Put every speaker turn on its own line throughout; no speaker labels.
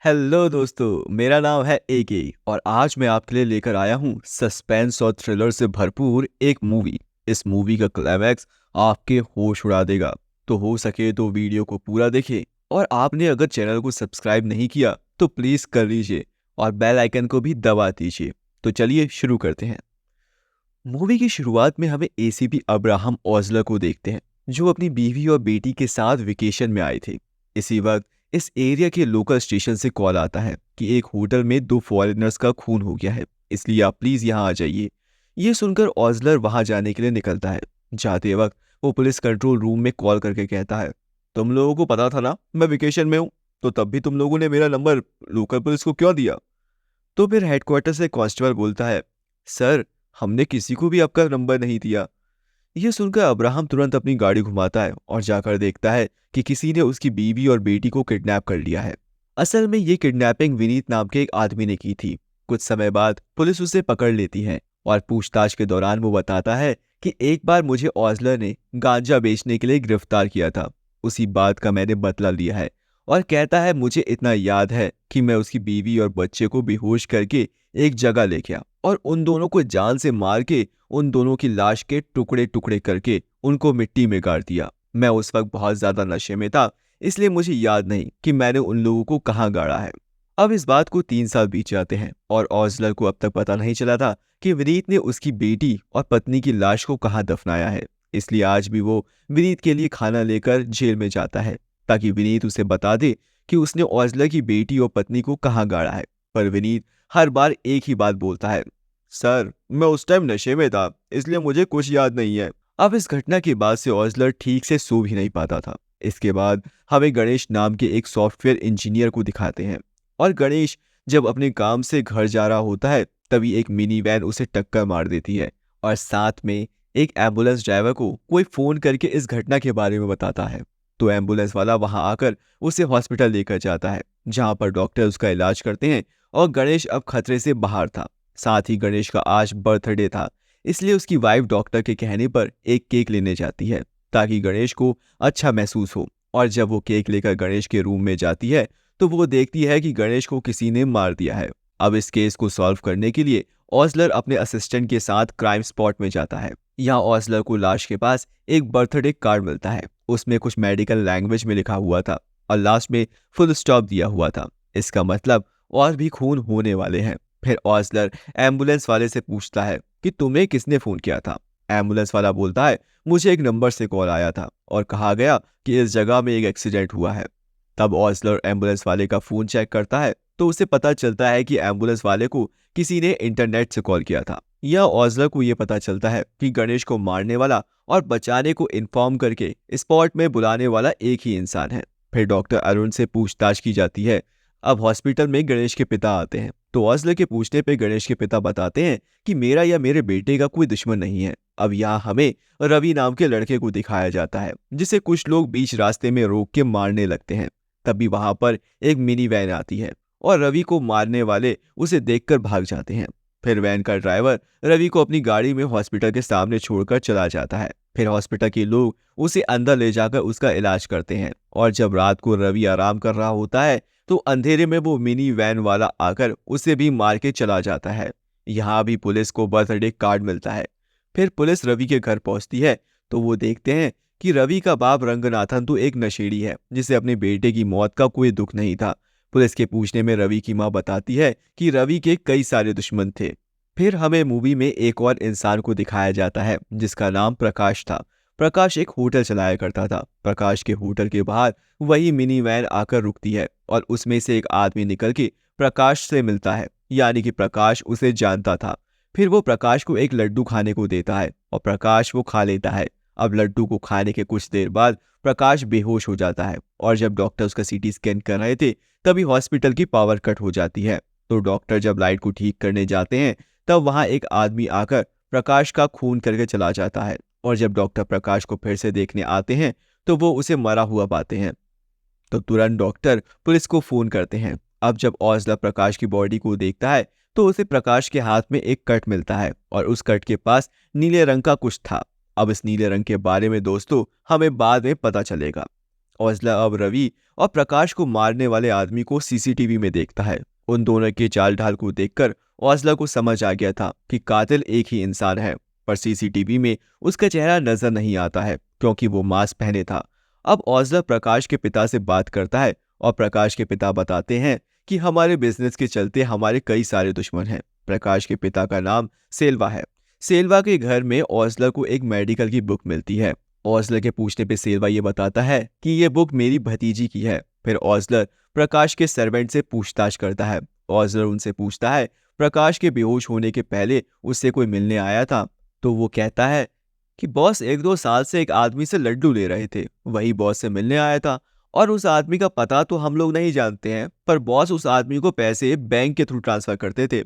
Hello दोस्तों, मेरा नाम है एके और आज मैं आपके लिए लेकर आया हूँ सस्पेंस और थ्रिलर से भरपूर एक मूवी। इस मूवी का क्लाइमैक्स आपके होश उड़ा देगा। तो हो सके तो वीडियो को पूरा देखें और आपने अगर चैनल को सब्सक्राइब नहीं किया तो प्लीज कर लीजिए और बेल आइकन को भी दबा दीजिए। तो चलिए शुरू करते हैं। मूवी की शुरुआत में हमें एसीपी अब्राहम ओज़लर को देखते हैं, जो अपनी बीवी और बेटी के साथ वेकेशन में आए थे। इसी वक्त इस एरिया के लोकल स्टेशन से कॉल आता है कि एक होटल में दो फॉरेनर्स का खून हो गया है, इसलिए आप प्लीज यहाँ आ जाइए। ये सुनकर ओज़लर वहां जाने के लिए निकलता है। जाते वक्त वो पुलिस कंट्रोल रूम में कॉल करके कहता है, तुम लोगों को पता था ना मैं वेकेशन में हूँ, तो तब भी तुम लोगों ने मेरा नंबर लोकल पुलिस को क्यों दिया? तो फिर हेडक्वार्टर से कांस्टेबल बोलता है, सर, हमने किसी को भी आपका नंबर नहीं दिया। यह सुनकर अब्राहम तुरंत अपनी गाड़ी घुमाता है और जाकर देखता है कि किसी ने उसकी बीवी और बेटी को किडनैप कर लिया है। असल में ये किडनैपिंग विनीत नाम के एक आदमी ने की थी। कुछ समय बाद पुलिस उसे पकड़ लेती है और पूछताछ के दौरान वो बताता है कि एक बार मुझे ओज़लर ने गांजा बेचने के लिए गिरफ्तार किया था। उसी बात का मैंने बदला लिया है। और कहता है, मुझे इतना याद है कि मैं उसकी बीवी और बच्चे को बेहोश करके एक जगह ले गया और उन दोनों को जान से मार के उन दोनों की लाश के टुकड़े टुकड़े करके उनको मिट्टी में गाड़ दिया। मैं उस वक्त बहुत ज्यादा नशे में था, इसलिए मुझे याद नहीं कि मैंने उन लोगों को कहाँ गाड़ा है। अब इस बात को 3 साल बीत जाते हैं और ओज़लर को अब तक पता नहीं चला था कि विनीत ने उसकी बेटी और पत्नी की लाश को कहाँ दफनाया है। इसलिए आज भी वो विनीत के लिए खाना लेकर जेल में जाता है, ताकि विनीत उसे बता दे कि उसने ओज़लर की बेटी और पत्नी को कहाँ गाड़ा है। पर विनीत हर बार एक ही बात बोलता है, सर, मैं उस टाइम नशे में था, इसलिए मुझे कुछ याद नहीं है। अब इस घटना के बाद से ओज़लर ठीक से सो भी नहीं पाता था। इसके बाद हमें गणेश नाम के एक सॉफ्टवेयर इंजीनियर को दिखाते हैं और गणेश जब अपने काम से घर जा रहा होता है, तभी एक मिनी वैन उसे टक्कर मार देती है और साथ में एक एम्बुलेंस ड्राइवर को कोई फोन करके इस घटना के बारे में बताता है। तो एम्बुलेंस वाला वहां आकर उसे हॉस्पिटल लेकर जाता है, जहां पर डॉक्टर उसका इलाज करते हैं और गणेश अब खतरे से बाहर था। साथ ही गणेश का आज बर्थडे था, इसलिए उसकी वाइफ डॉक्टर के कहने पर एक केक लेने जाती है ताकि गणेश को अच्छा महसूस हो। और जब वो केक लेकर गणेश के रूम में जाती है तो वो देखती है कि गणेश को किसी ने मार दिया है। अब इस केस को सॉल्व करने के लिए ओज़लर अपने असिस्टेंट के साथ क्राइम स्पॉट में जाता है। यहाँ ओज़लर को लाश के पास एक बर्थडे कार्ड मिलता है। उसमें कुछ मेडिकल लैंग्वेज में लिखा हुआ था और लास्ट में फुल स्टॉप दिया हुआ था। इसका मतलब और भी खून होने वाले हैं। फिर ओज़लर एम्बुलेंस वाले से पूछता है कि तुम्हें किसने फोन किया था। एम्बुलेंस वाला बोलता है, मुझे एक नंबर से कॉल आया था और कहा गया कि इस जगह में एक एक्सीडेंट हुआ है। तब ओज़लर एम्बुलेंस वाले का फोन चेक करता है तो उसे पता चलता है कि एम्बुलेंस वाले को किसी ने इंटरनेट से कॉल किया था। यह ओज़लर को यह पता चलता है कि गणेश को मारने वाला और बचाने को इन्फॉर्म करके स्पॉट में बुलाने वाला एक ही इंसान है। फिर डॉक्टर अरुण से पूछताछ की जाती है। अब हॉस्पिटल में गणेश के पिता आते हैं तो ओज़लर के पूछने पे गणेश के पिता बताते हैं कि मेरा या मेरे बेटे का कोई दुश्मन नहीं है। अब यहाँ हमें रवि नाम के लड़के को दिखाया जाता है, जिसे कुछ लोग बीच रास्ते में रोक के मारने लगते हैं। तभी वहां पर एक मिनी वैन आती है और रवि को मारने वाले उसे देखकर भाग जाते हैं। फिर वैन का ड्राइवर रवि को अपनी गाड़ी में हॉस्पिटल के सामने छोड़कर चला जाता है। फिर हॉस्पिटल के लोग उसे अंदर ले जाकर उसका इलाज करते हैं और जब रात को रवि आराम कर रहा होता है तो अंधेरे में वो मिनी वैन वाला आकर उसे भी मार के चला जाता है। यहाँ भी पुलिस को बर्थडे कार्ड मिलता है। फिर पुलिस रवि के घर पहुंचती है तो वो देखते हैं कि रवि का बाप रंगनाथन तो एक नशेड़ी है, जिसे अपने बेटे की मौत का कोई दुख नहीं था। पुलिस के पूछने में रवि की मां बताती है कि रवि के कई सारे दुश्मन थे। फिर हमें मूवी में एक और इंसान को दिखाया जाता है जिसका नाम प्रकाश था। प्रकाश एक होटल चलाया करता था। प्रकाश के होटल के बाहर वही मिनी वैन आकर रुकती है और उसमें से एक आदमी निकल के प्रकाश से मिलता है, यानी कि प्रकाश उसे जानता था। फिर वो प्रकाश को एक लड्डू खाने को देता है और प्रकाश वो खा लेता है। अब लड्डू को खाने के कुछ देर बाद प्रकाश बेहोश हो जाता है और जब डॉक्टर उसका सीटी स्कैन कर रहे थे तभी हॉस्पिटल की पावर कट हो जाती है। तो डॉक्टर जब लाइट को ठीक करने जाते हैं तब वहां एक आदमी आकर प्रकाश का खून करके चला जाता है और जब डॉक्टर प्रकाश को फिर से देखने आते हैं तो वो उसे मरा हुआ पाते हैं। तो तुरंत डॉक्टर पुलिस को फोन करते हैं। अब जब ओज़लर प्रकाश की बॉडी को देखता है तो उसे प्रकाश के हाथ में एक कट मिलता है और उस कट के पास नीले रंग का कुछ था। अब इस नीले रंग के बारे में दोस्तों हमें बाद में पता चलेगा। ओजला अब रवि और प्रकाश को मारने वाले आदमी को सीसीटीवी में देखता है। उन दोनों के चाल ढाल को देखकर ओजला को समझ आ गया था कि कातिल एक ही इंसान है, पर सीसीटीवी में उसका चेहरा नजर नहीं आता है क्योंकि वो मास्क पहने था। अब ओजला प्रकाश के पिता से बात करता है और प्रकाश के पिता बताते हैं कि हमारे बिजनेस के चलते हमारे कई सारे दुश्मन हैं। प्रकाश के पिता का नाम सेल्वा है। सेल्वा के घर में ओजला को एक मेडिकल की बुक मिलती है। ओजलर के पूछने पे सेल्वा ये बताता है कि ये बुक मेरी भतीजी की है। फिर ओजलर प्रकाश के सर्वेंट से पूछताछ करता है। ओजलर उनसे पूछता है प्रकाश के बेहोश होने के पहले उससे कोई मिलने आया था। तो वो कहता है कि बॉस 1-2 साल से एक आदमी से लड्डू ले रहे थे, वही बॉस से मिलने आया था। और उस आदमी का पता तो हम लोग नहीं जानते हैं, पर बॉस उस आदमी को पैसे बैंक के थ्रू ट्रांसफर करते थे।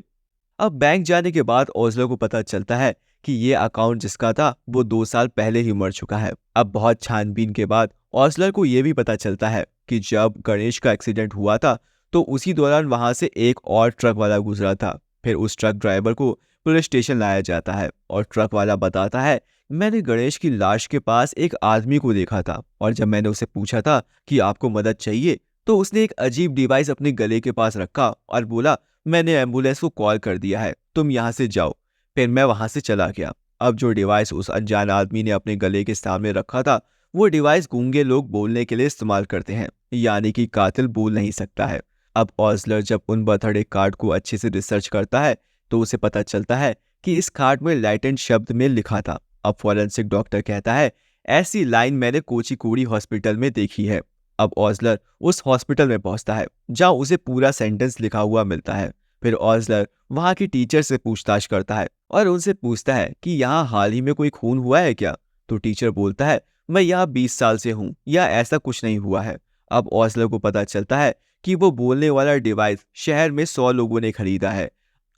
अब बैंक जाने के बाद ओजला को पता चलता है कि ये अकाउंट जिसका था वो 2 साल पहले ही मर चुका है। अब बहुत छानबीन के बाद ओजलर को ये भी पता चलता है कि जब गणेश का एक्सीडेंट हुआ था तो उसी दौरान वहां से एक और ट्रक वाला गुजरा था। फिर उस ट्रक ड्राइवर को पुलिस स्टेशन लाया जाता है और ट्रक वाला बताता है मैंने गणेश की लाश के पास एक आदमी को देखा था और जब मैंने उसे पूछा था कि आपको मदद चाहिए तो उसने एक अजीब डिवाइस अपने गले के पास रखा और बोला मैंने एम्बुलेंस को कॉल कर दिया है, तुम यहाँ से जाओ। फिर मैं वहां से चला गया। अब जो डिवाइस उस अनजान आदमी ने अपने गले के सामने रखा था वो डिवाइस गूंगे लोग बोलने के लिए इस्तेमाल करते हैं, यानी कि कातिल बोल नहीं सकता है। अब ओजलर जब उन बर्थडे कार्ड को अच्छे से रिसर्च करता है तो उसे पता चलता है कि इस कार्ड में लैटिन शब्द में लिखा था। अब फॉरेंसिक डॉक्टर कहता है ऐसी लाइन मैंने कोचीकोडी हॉस्पिटल में देखी है। अब ओजलर उस हॉस्पिटल में पहुंचता है जहां उसे पूरा सेंटेंस लिखा हुआ मिलता है। फिर ओजलर वहां की टीचर से पूछताछ करता है और उनसे पूछता है कि यहाँ हाल ही में कोई खून हुआ है क्या। तो टीचर बोलता है मैं यहाँ 20 साल से हूँ या ऐसा कुछ नहीं हुआ है। अब ओजलर को पता चलता है कि वो बोलने वाला डिवाइस शहर में 100 लोगों ने खरीदा है।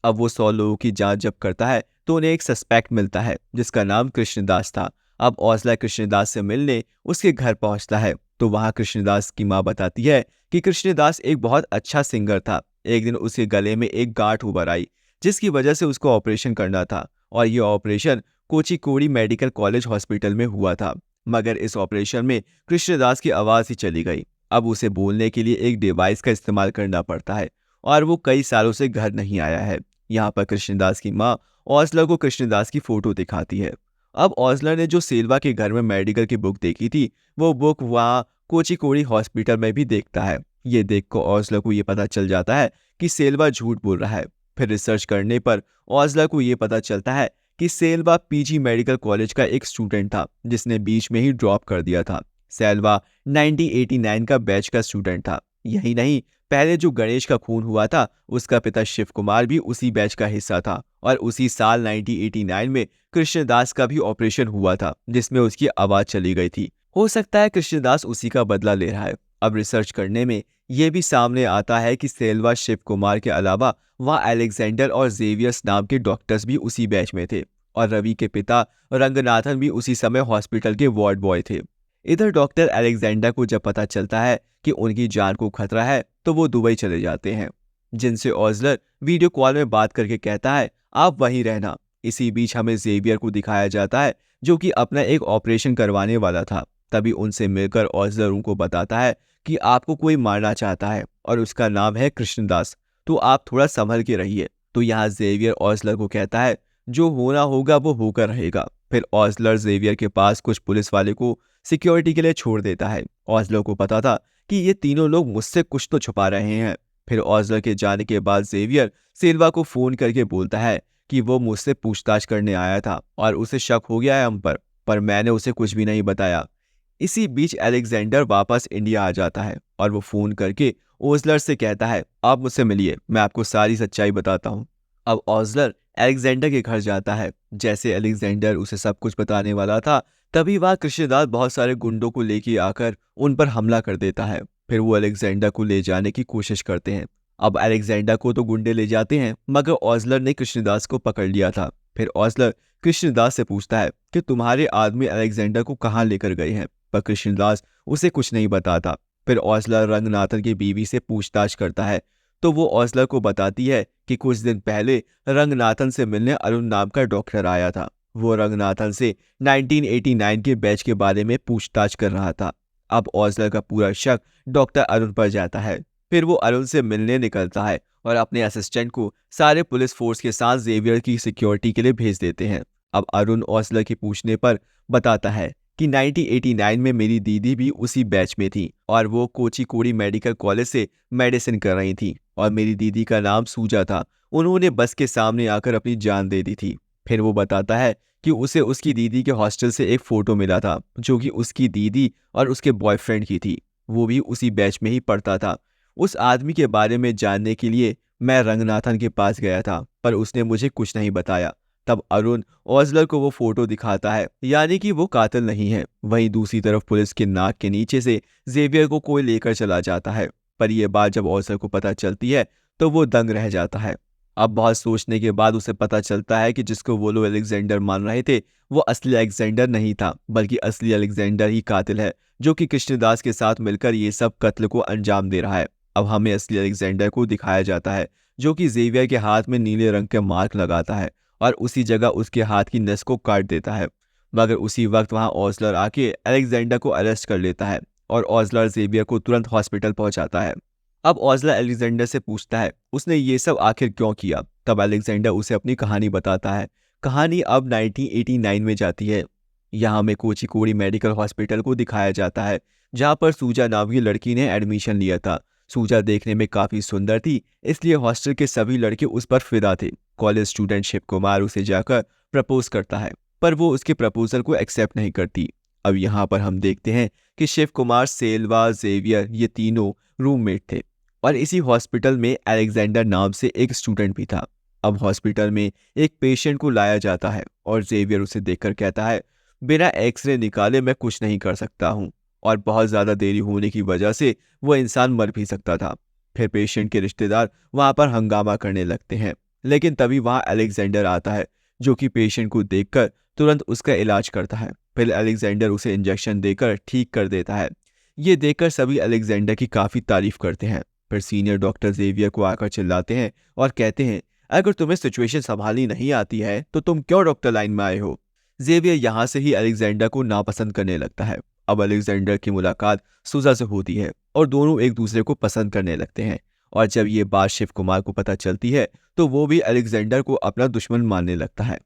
अब वो 100 लोगों की जांच जब करता है तो उन्हें एक सस्पेक्ट मिलता है जिसका नाम कृष्णदास था। अब ओजला कृष्णदास से मिलने उसके घर पहुंचता है तो वहां कृष्णदास की मां बताती है कि कृष्णदास एक बहुत अच्छा सिंगर था। एक दिन उसके गले में एक गांठ उभर आई जिसकी वजह से उसको ऑपरेशन करना था और ये ऑपरेशन कोचीकोडी मेडिकल कॉलेज हॉस्पिटल में हुआ था। मगर इस ऑपरेशन में कृष्णदास की आवाज ही चली गई। अब उसे बोलने के लिए एक डिवाइस का इस्तेमाल करना पड़ता है और वो कई सालों से घर नहीं आया है। यहाँ पर कृष्णदास की माँ ओजला को कृष्णदास की फोटो दिखाती है। अब ओजला ने जो सेल्वा के घर में मेडिकल की बुक देखी थी वो बुक वहाँ कोचीकोडी हॉस्पिटल में भी देखता है। ये देखकर ओजला को ये पता चल जाता है कि सेल्वा झूठ बोल रहा है। फिर रिसर्च करने पर ओजला को ये पता चलता है कि सेल्वा पीजी मेडिकल कॉलेज का एक स्टूडेंट था जिसने बीच में ही ड्रॉप कर दिया था। सेल्वा 1989 का बैच का स्टूडेंट था। यही नहीं, पहले जो गणेश का खून हुआ था उसका पिता शिव कुमार भी उसी बैच का हिस्सा था और उसी साल 1989 में कृष्णदास का भी ऑपरेशन हुआ था जिसमें उसकी आवाज चली गई थी। हो सकता है कृष्णदास उसी का बदला ले रहा है। अब रिसर्च करने में यह भी सामने आता है कि सेल्वा शिव कुमार के अलावा वहाँ अलेक्जेंडर और जेवियर्स नाम के डॉक्टर्स भी उसी बैच में थे और रवि के पिता रंगनाथन भी उसी समय हॉस्पिटल के वार्ड बॉय थे। इधर डॉक्टर अलेक्जेंडर को जब पता चलता है कि उनकी जान को खतरा है तो वो दुबई चले जाते हैं, जिनसे ओजलर वीडियो कॉल में बात करके कहता है आप वहीं रहना। इसी बीच हमें जेवियर को दिखाया जाता है जो कि अपना एक ऑपरेशन करवाने वाला था। तभी उनसे मिलकर ओजलर उनको बताता है कि आपको कोई मारना चाहता है और उसका नाम है कृष्णदास, तो आप थोड़ा संभल के रहिए। तो यहाँ जेवियर ओजलर को कहता है जो होना होगा वो होकर रहेगा। फिर ओजलर जेवियर के पास कुछ पुलिस वाले को सिक्योरिटी के लिए छोड़ देता है। ओजलर को पता था कि ये तीनों लोग मुझसे कुछ तो छुपा रहे हैं। फिर ओजलर के जाने के बाद जेवियर सेल्वा को फोन करके बोलता है कि वो मुझसे पूछताछ करने आया था और उसे शक हो गया है हम पर मैंने उसे कुछ भी नहीं बताया। इसी बीच अलेक्जेंडर वापस इंडिया आ जाता है और वो फोन करके ओजलर से कहता है आप मुझसे मिलिए, मैं आपको सारी सच्चाई बताता हूँ। अब ओजलर अलेक्जेंडर के घर जाता है। जैसे अलेक्जेंडर उसे सब कुछ बताने वाला था तभी वह कृष्णदास बहुत सारे गुंडों को लेके आकर उन पर हमला कर देता है। फिर वो अलेक्जेंडर को ले जाने की कोशिश करते हैं। अब अलेक्जेंडर को तो गुंडे ले जाते हैं मगर ओजलर ने कृष्णदास को पकड़ लिया था। फिर ओजलर कृष्णदास से पूछता है कि तुम्हारे आदमी अलेक्जेंडर को कहाँ लेकर गए हैं, पर कृष्णदास उसे कुछ नहीं बताता। फिर ओजलर रंगनाथन की बीवी से पूछताछ करता है तो वो ओजलर को बताती है कि कुछ दिन पहले रंगनाथन से मिलने अरुण नाम का डॉक्टर आया था। वो रंगनाथन से 1989 के बैच के बारे में पूछताछ कर रहा था। अब ओज़लर का पूरा शक डॉक्टर अरुण पर जाता है। फिर वो अरुण से मिलने निकलता है और अपने असिस्टेंट को सारे पुलिस फोर्स के साथ जेवियर की सिक्योरिटी के लिए भेज देते हैं। अब अरुण ओज़लर के पूछने पर बताता है कि 1989 में मेरी दीदी भी उसी बैच में थी और वो कोचीकोडी मेडिकल कॉलेज से मेडिसिन कर रही थी और मेरी दीदी का नाम सूजा था। उन्होंने बस के सामने आकर अपनी जान दे दी थी। फिर वो बताता है कि उसे उसकी दीदी के हॉस्टल से एक फोटो मिला था जो कि उसकी दीदी और उसके बॉयफ्रेंड की थी। वो भी उसी बैच में ही पढ़ता था। उस आदमी के बारे में जानने के लिए मैं रंगनाथन के पास गया था पर उसने मुझे कुछ नहीं बताया। तब अरुण ओज़लर को वो फोटो दिखाता है, यानी कि वो कातिल नहीं है। वहीं दूसरी तरफ पुलिस के नाक के नीचे से जेवियर को कोई लेकर चला जाता है। पर यह बात जब ओज़लर को पता चलती है तो वो दंग रह जाता है। अब बहुत सोचने के बाद उसे पता चलता है कि जिसको वो लोग अलेक्जेंडर मान रहे थे वो असली अलेक्जेंडर नहीं था, बल्कि असली अलेक्जेंडर ही कातिल है जो कि कृष्णदास के साथ मिलकर ये सब कत्ल को अंजाम दे रहा है। अब हमें असली अलेक्जेंडर को दिखाया जाता है जो कि जेवियर के हाथ में नीले रंग के मार्क लगाता है और उसी जगह उसके हाथ की नस को काट देता है। मगर उसी वक्त वहां ओज़लर आके अलेक्जेंडर को अरेस्ट कर लेता है और ओज़लर जेवियर को तुरंत हॉस्पिटल पहुंचाता है। अब ओज़लर अलेक्जेंडर से पूछता है उसने ये सब आखिर क्यों किया। तब अलेक्जेंडर उसे अपनी कहानी बताता है। कहानी अब 1989 में जाती है। यहाँ में कोचीकोडी मेडिकल हॉस्पिटल को दिखाया जाता है जहाँ पर सूजा नाम की लड़की ने एडमिशन लिया था। सूजा देखने में काफी सुंदर थी, इसलिए हॉस्टल के सभी लड़के उस पर फिदा थे। कॉलेज स्टूडेंट शिव कुमार उसे जाकर प्रपोज करता है पर वो उसके प्रपोजल को एक्सेप्ट नहीं करती। अब यहाँ पर हम देखते हैं कि शिव कुमार, सेल्वा, जेवियर ये तीनों रूममेट थे और इसी हॉस्पिटल में अलेक्जेंडर नाम से एक स्टूडेंट भी था। अब हॉस्पिटल में एक पेशेंट को लाया जाता है और जेवियर उसे देखकर कहता है बिना एक्सरे निकाले मैं कुछ नहीं कर सकता हूँ और बहुत ज्यादा देरी होने की वजह से वो इंसान मर भी सकता था। फिर पेशेंट के रिश्तेदार वहां पर हंगामा करने लगते हैं, लेकिन तभी वहां अलेक्जेंडर आता है जो कि पेशेंट को देखकर तुरंत उसका इलाज करता है। फिर अलेक्जेंडर उसे इंजेक्शन देकर ठीक कर देता है। ये देखकर सभी अलेक्जेंडर की काफी तारीफ करते हैं। फिर सीनियर डॉक्टर जेवियर को आकर चिल्लाते हैं और कहते हैं अगर तुम्हें सिचुएशन संभालनी नहीं आती है तो तुम क्यों डॉक्टर लाइन में आए हो। जेवियर यहाँ से ही अलेक्जेंडर को नापसंद करने लगता है। अब अलेक्जेंडर की मुलाकात सूजा से होती है और दोनों एक दूसरे को पसंद करने लगते हैं और जब ये बात शिव कुमार को पता चलती है तो वो भी अलेक्जेंडर को अपना दुश्मन मानने लगता है।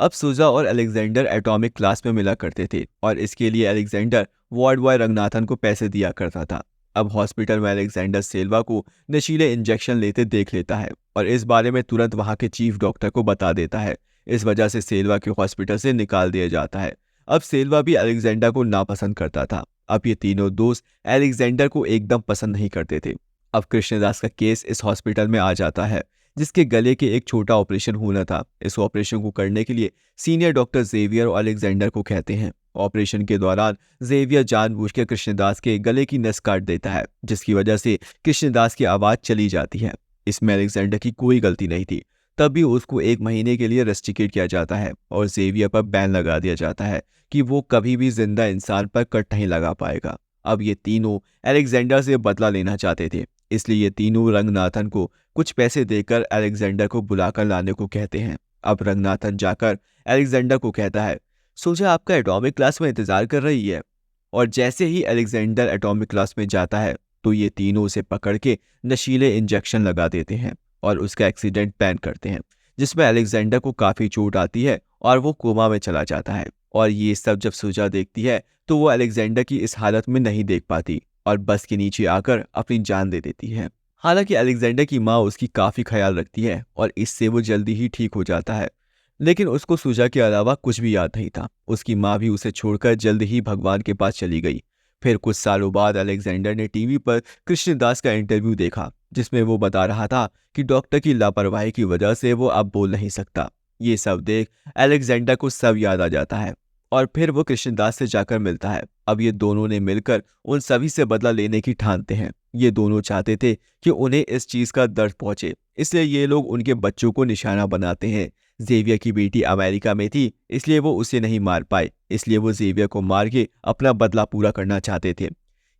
अब सूजा और अलेक्जेंडर एटॉमिक क्लास में मिला करते थे और इसके लिए अलेक्जेंडर वार्ड बॉय रंगनाथन को पैसे दिया करता था। अब हॉस्पिटल में अलेक्जेंडर सेल्वा को नशीले इंजेक्शन लेते देख लेता है और इस बारे में तुरंत वहां के चीफ डॉक्टर को बता देता है। इस वजह से सेल्वा के हॉस्पिटल से निकाल दिया जाता है। अब सेल्वा भी अलेक्जेंडर को नापसंद करता था। अब ये तीनों दोस्त अलेक्जेंडर को एकदम पसंद नहीं करते थे। अब कृष्णदास का केस इस हॉस्पिटल में आ जाता है जिसके गले के एक छोटा ऑपरेशन होना था। इस ऑपरेशन को करने के लिए सीनियर डॉक्टर जेवियर और अलेक्जेंडर को कहते हैं। ऑपरेशन के दौरान जेवियर जानबूझकर कृष्णदास के गले की नस काट देता है जिसकी वजह से कृष्णदास की आवाज चली जाती है। इसमें अलेक्जेंडर की कोई गलती नहीं थी। तब भी उसको 1 महीने के लिए रेस्ट्रिकेट किया जाता है और जेवियर पर बैन लगा दिया जाता है कि वो कभी भी जिंदा इंसान पर कट नहीं लगा पाएगा। अब ये तीनों अलेक्जेंडर से बदला लेना चाहते थे, इसलिए ये तीनों रंगनाथन को कुछ पैसे देकर अलेक्जेंडर को बुलाकर लाने को कहते हैं। अब रंगनाथन जाकर अलेक्जेंडर को कहता है सोचा आपका एटॉमिक क्लास में इंतजार कर रही है। और जैसे ही अलेक्जेंडर एटॉमिक क्लास में जाता है तो ये तीनों उसे पकड़ के नशीले इंजेक्शन लगा देते हैं और उसका एक्सीडेंट प्लान करते हैं जिसमें अलेक्जेंडर को काफी चोट आती है और वो कोमा में चला जाता है। और ये सब जब सुजा देखती है तो वो अलेक्जेंडर की इस हालत में नहीं देख पाती और बस के नीचे आकर अपनी जान दे देती है। हालांकि अलेक्जेंडर की माँ उसकी काफी ख्याल रखती है और इससे वो जल्दी ही ठीक हो जाता है, लेकिन उसको सुजा के अलावा कुछ भी याद नहीं था। उसकी माँ भी उसे छोड़कर जल्द ही भगवान के पास चली गई। फिर कुछ सालों बाद अलेक्जेंडर ने टीवी पर कृष्णदास का इंटरव्यू देखा जिसमें वो बता रहा था कि डॉक्टर की लापरवाही की वजह से वो अब बोल नहीं सकता। ये सब देख अलेक्जेंडर को सब याद आ जाता है और फिर वो कृष्णदास से जाकर मिलता है। अब ये दोनों ने मिलकर उन सभी से बदला लेने की ठानते हैं। ये दोनों चाहते थे कि उन्हें इस चीज का दर्द पहुंचे, इसलिए ये लोग उनके बच्चों को निशाना बनाते हैं। जेवियर की बेटी अमेरिका में थी, इसलिए वो उसे नहीं मार पाए, इसलिए वो जेवियर को मार के अपना बदला पूरा करना चाहते थे।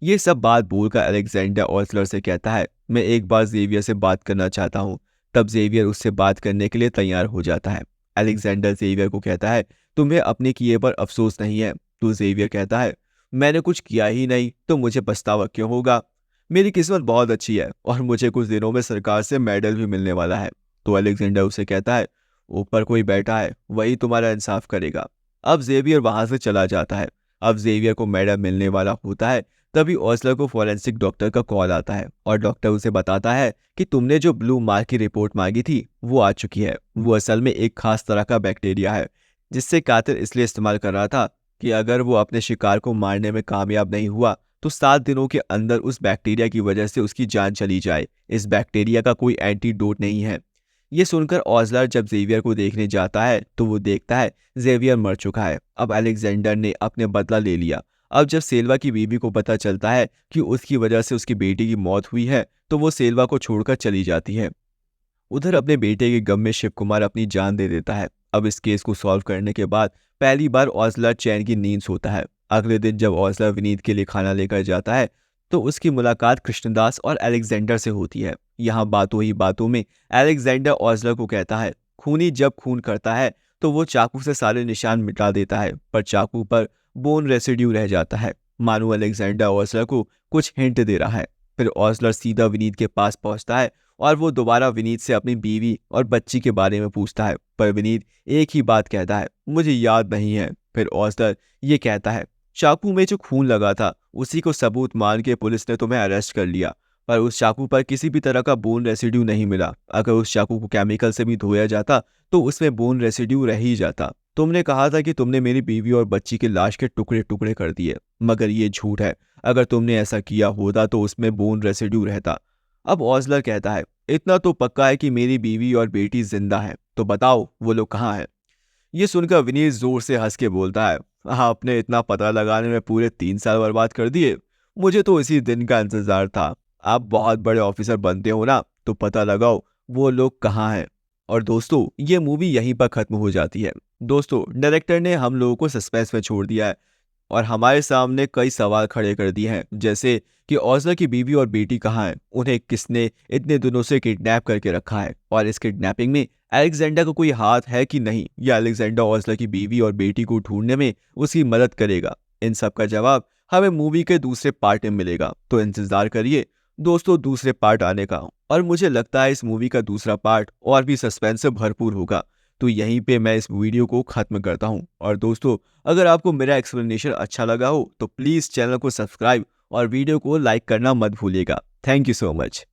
ये सब बात बोलकर अलेक्जेंडर ओज़लर से कहता है मैं एक बार जेवियर से बात करना चाहता हूँ। तब जेवियर उससे बात करने के लिए तैयार हो जाता है। अलेक्जेंडर जेवियर को कहता है तुम्हें अपने किए पर अफसोस नहीं है। तो जेवियर कहता है मैंने कुछ किया ही नहीं तो मुझे पछतावा क्यों होगा। मेरी किस्मत बहुत अच्छी है और मुझे कुछ दिनों में सरकार से मेडल भी मिलने वाला है। तो अलेक्जेंडर उसे कहता है, ऊपर कोई बैठा है, वही तुम्हारा इंसाफ करेगा। अब जेवियर वहां से चला जाता है। अब जेवियर को मेडल मिलने वाला होता है, तभी ओस्लर को फॉरेंसिक डॉक्टर का कॉल आता है और डॉक्टर उसे बताता है कि तुमने जो ब्लू मार्क की रिपोर्ट मांगी थी वो आ चुकी है। वो असल में एक खास तरह का बैक्टीरिया है जिससे कातिल इसलिए इस्तेमाल कर रहा था कि अगर वो अपने शिकार को मारने में कामयाब नहीं हुआ तो 7 दिनों के अंदर उस बैक्टीरिया की वजह से उसकी जान चली जाए। इस बैक्टीरिया का कोई एंटीडोट नहीं है। ये सुनकर ओस्लर जब जेवियर को देखने जाता है तो वो देखता है जेवियर मर चुका है। अब अलेक्जेंडर ने अपने बदला ले लिया। अब जब सेल्वा की बीवी को पता चलता है कि उसकी वजह से उसकी बेटी की मौत हुई है तो वो सेल्वा को छोड़कर चली जाती है। उधर अपने बेटे के गम में शिव कुमार अपनी जान दे देता है। अब इस केस को सॉल्व करने के बाद पहली बार ओस्लर चैन की नींद सोता है। अगले दिन जब ओस्लर विनीत के लिए खाना लेकर जाता है तो उसकी मुलाकात कृष्णदास और अलेक्जेंडर से होती है। यहाँ बातों ही बातों में अलेक्जेंडर ओस्लर को कहता है, खूनी जब खून करता है तो वो चाकू से सारे निशान मिटा देता है, पर चाकू पर बोन रेसिड्यू रह जाता है। मानो अलेक्जेंडर ओस्लर को कुछ हिंट दे रहा है। फिर ओस्लर सीधा विनीत के पास पहुंचता है और वो दोबारा विनीत से अपनी बीवी और बच्ची के बारे में पूछता है, पर विनीत एक ही बात कहता है, मुझे याद नहीं है। फिर ओस्लर ये कहता है, चाकू में जो खून लगा था उसी को सबूत मान के पुलिस ने तुम्हें अरेस्ट कर लिया, पर उस चाकू पर किसी भी तरह का बोन रेसिड्यू नहीं मिला। अगर उस चाकू को केमिकल से भी धोया जाता तो उसमें बोन रेसिड्यू रह ही जाता। तुमने कहा था कि तुमने मेरी बीवी और बच्ची की लाश के टुकड़े टुकड़े कर दिए, मगर ये झूठ है। अगर तुमने ऐसा किया होता तो उसमें बोन रेसिड्यू रहता। अब ओस्लर कहता है, इतना तो पक्का है कि मेरी बीवी और बेटी जिंदा है, तो बताओ वो लोग कहाँ हैं। ये सुनकर विनीत जोर से हंस के बोलता है, आपने इतना पता लगाने में पूरे 3 साल बर्बाद कर दिए। मुझे तो इसी दिन का इंतजार था। आप बहुत बड़े ऑफिसर बनते हो ना, तो पता लगाओ वो लोग कहाँ हैं। और दोस्तों, ये मूवी यहीं पर खत्म हो जाती है। दोस्तों, डायरेक्टर ने हम लोगों को सस्पेंस में छोड़ दिया है और हमारे सामने कई सवाल खड़े कर दिए हैं, जैसे कि ओस्लर की बीवी और बेटी कहाँ हैं, उन्हें किसने इतने दिनों से किडनैप करके रखा है, और इस किडनैपिंग में अलेक्जेंडर का कोई हाथ है कि नहीं, या अलेक्जेंडर ओस्लर की बीवी और बेटी को ढूंढने में उसकी मदद करेगा। इन सब का जवाब हमें मूवी के दूसरे पार्ट में मिलेगा, तो इंतजार करिए दोस्तों दूसरे पार्ट आने का। और मुझे लगता है इस मूवी का दूसरा पार्ट और भी सस्पेंस से भरपूर होगा। तो यहीं पे मैं इस वीडियो को खत्म करता हूं। और दोस्तों, अगर आपको मेरा एक्सप्लेनेशन अच्छा लगा हो तो प्लीज़ चैनल को सब्सक्राइब और वीडियो को लाइक करना मत भूलिएगा। Thank you so much.